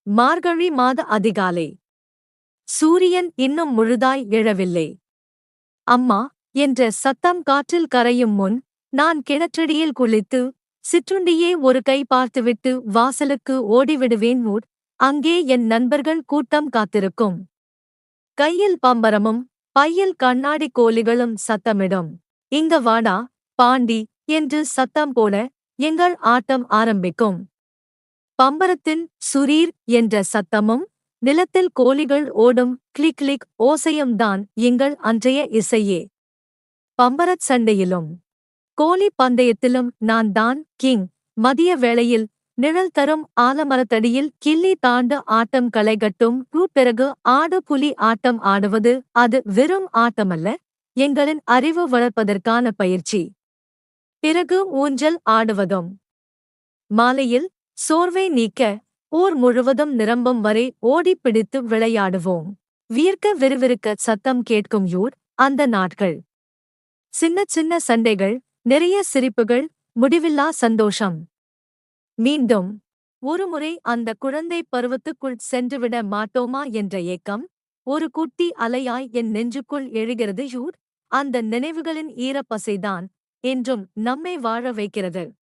மார்கழி மாத அதிகாலை. சூரியன் இன்னும் முழுதாய் எழவில்லை. அம்மா என்ற சத்தம் காற்றில் கரையும் முன் நான் கிணற்றடியில் குளித்து சிற்றுண்டியே ஒரு கை பார்த்துவிட்டு வாசலுக்கு ஓடிவிடுவேன். அங்கே என் நண்பர்கள் கூட்டம் காத்திருக்கும். கையில் பம்பரமும் பையில் கண்ணாடி கோலிகளும் சத்தமிடும். இங்க வாடா பாண்டி என்று சத்தம் போட எங்கள் ஆட்டம் ஆரம்பிக்கும். பம்பரத்தின் சுரீர் என்ற சத்தமும் நிலத்தில் கோலிகள் ஓடும் கிளிக் கிளிக் ஓசையும் தான் எங்கள் அன்றைய இசையே. பம்பரச் சண்டையிலும் கோலி பந்தயத்திலும் நான் தான் கிங். மதிய வேளையில் நிழல் தரும் ஆலமரத்தடியில் கிள்ளி தாண்டு ஆட்டம் களைகட்டும். பிறகு ஆடு புலி ஆட்டம் ஆடுவது அது வெறும் ஆட்டமல்ல, எங்களின் அறிவு வளர்ப்பதற்கான பயிற்சி. பிறகு ஊஞ்சல் ஆடுவதும். மாலையில் சோர்வை நீக்க ஊர் முழுவதும் நிரம்பும் வரை ஓடிப் பிடித்து விளையாடுவோம். வியர்க்க விறுவிறுக்க சத்தம் கேட்கும் அந்த நாட்கள். சின்ன சின்ன சண்டைகள், நிறைய சிரிப்புகள், முடிவில்லா சந்தோஷம். மீண்டும் ஒருமுறை அந்த குழந்தை பருவத்துக்குள் சென்றுவிட மாட்டோமா என்ற ஏக்கம் ஒரு குட்டி அலையாய் என் நெஞ்சுக்குள் எழுகிறது. அந்த நினைவுகளின் ஈரப்பசைதான் என்றும் நம்மை வாழ வைக்கிறது.